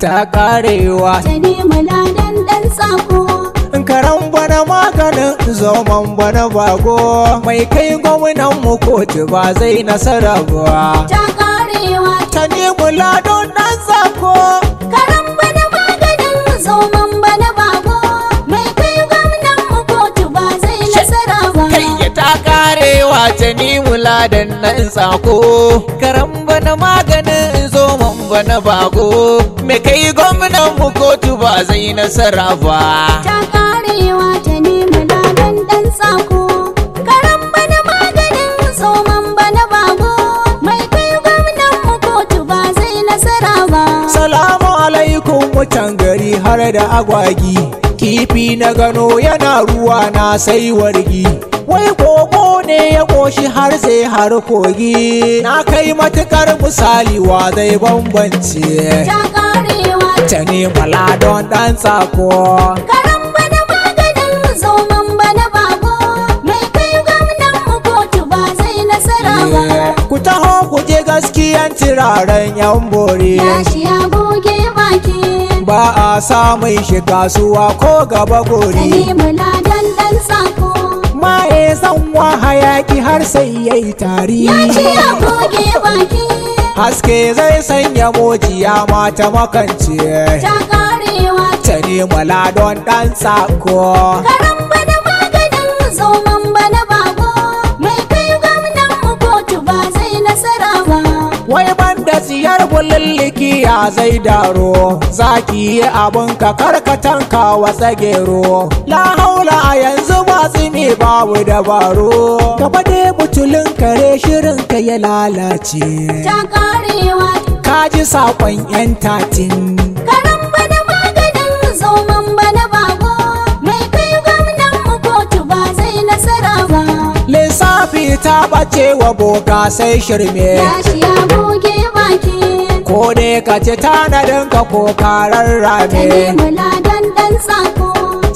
ta karewa. Tanimu Ladan ɗan tsako. Karan bana maganin zoman bana bago, mai kai gwamnan mu kotu ba zai nasara ba. Ta karewa. Tanimu Ladan ɗan tsako. Karan bana maganin zoman bana bago, mai kai gwamnan mu kotu ba zai nasara ba. Kai ta karewa Tanimu Ladan ɗan tsako. Karan bana maganin zoman bana bago, mai kai gwamnan mu kotu ba zai nasara ba. Ta karewa Tanimu Ladan ɗan tsako. Karan bana maganin zoman bana bago, mai kai gwamnan mu kotu ba zai nasara ba. Salamu alaikum mutan gari har da agwagi, kifi na gano yana ruwa na sai wargi. Wai koko ne ya ƙoshi har sai har kogi, na kai matukar misali wa zai bambance. Ta karewa Tanimu Ladan ɗan tsako. Karan bana maganin zoman bana bago, mai kai gwamnan mu kotu ba zai nasara ba. Ku taho ku je gaskiyan turaren yan bore, Yashi ya goge baki. ba a samun shi kasuwa ko gaba gori. Tanimu Ladan ɗan tsako. Maye zanwa hayaki har sai yayi tari. Yashi ya goge baki. Haske zai sanya mojiya mata makance. Ta karewa Tanimu Ladan ɗan tsako. Karan bana maganin zoman bana bago, mai kai gwamnan mu kotu ba zai nasara ba. Wai banda siyar bulilliki ya zai daro, zaki yi abin ka karkatanka wa tsagero. La haula a yanzu ba tsimi babu dabaro, gaba dai butulin kare shirin ka ya lalace. Ta karewa Ka ji saƙon 'yan tatin. Karan bana maganin zoman bana bago, mai kai gwamnan mu kotu ba zai nasara ba. Lissafi ta ɓace wa boka sai shirme, Yashi ya goge baki. ko dai ka ci tanadin ka ko karar rame. Tanimu Ladan ɗan tsako.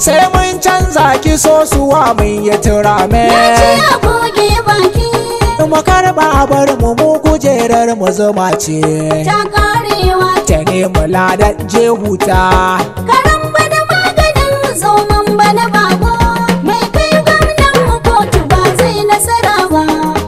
Sai mun canza ki sosuwa mun yi turame. Yashi ya goge baki. Mu karɓa bar mu kujerar mu zuma ce. Ta karewa Tanimu Ladan je huta. Karan bana maganin zoman bana bago, mai kai gwamnan mu kotu ba zai nasara ba.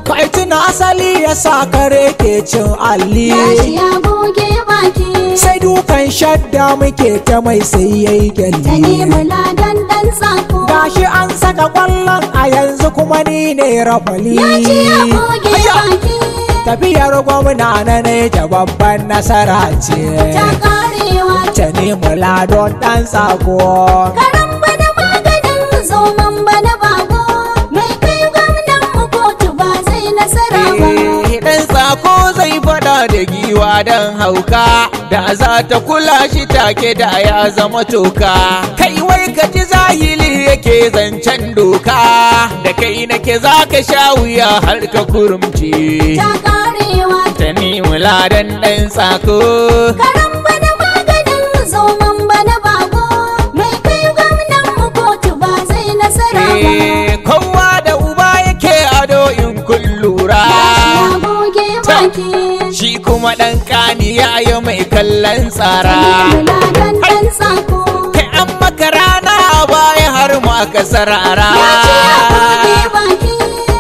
Kai tuna asali ya sa kare ke cin alli. Yashi ya goge baki. Sai dukan shadda muke ta mai sai yayi gyalli. Tanimu Ladan ɗan tsako. Gashi an saka kwallon a yanzu kuma ni ne rafali. Yashi ya goge baki. Tafiyar gwamna na ne ta babban nasara ce. Ta karewa Tanimu Ladan ɗan tsako. Karan bana maganin zoman bana bago, mai kai gwamnan mu kotu ba zai nasara ba. Ɗan tsako zai faɗa da giwa don hauka, da za ta kula shi take da ya zama toka. Kai wai ka ji zahili yake zancen doka, da kai nake za ka sha wuya har ka kurumce. Ta karewa Tanimu Ladan ɗan tsako. Karan bana maganin zoman bana bago, mai kai gwamnan mu kotu ba zai nasara ba. Kowa da uba yake ado in kun lura, Yashi ya goge baki. shi kuma ɗan kani ya yi mai kallon tsara. Tanimu Ladan ɗan tsako. Kai an maka rana a baya har ma ka sarara. Yashi ya goge baki.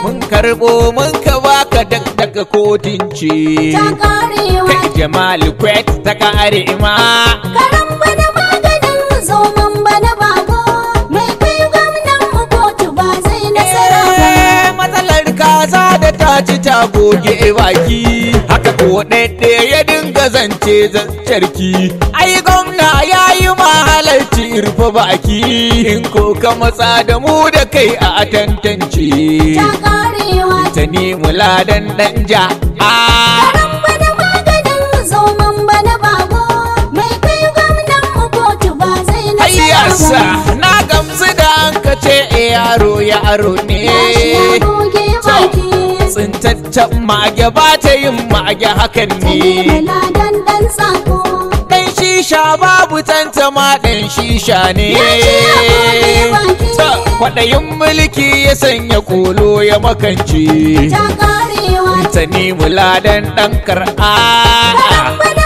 Mun karɓo mun ka baka daga kotun ce. Ta karewa Kai Jamal Kwet ta kare ma. Karan bana maganin zoman bana bago, mai kai gwamnan mu kotu ba zai nasara ba. Matsalar kaza da ta ci ta goge baki, haka ko ɗaiɗe ya dinga zance zancarki. Ai gwamna ya yi mahalarci rufe baki, in ko ka matsa da mu da kai a tantance. Ta karewa Tanimu Ladan ɗan ja. Karan bana maganin zoman bana bago, mai kai gwamnan mu kotu ba zai nasara Ayyasa ba. na gamsu da an ka ce yaro yaro ne. Yashi ya goge baki. Tsintaccen mage ba ta yin mage hakan Tanimu ne. Ladan ɗan tsako. Ɗan shisha babu tantama ɗan shisha ne. Yashi ya goge baki. Kwaɗayin mulki ya sanya kolo ya makance. Ta karewa Tanimu Ladan ɗan kar'a. Karan bana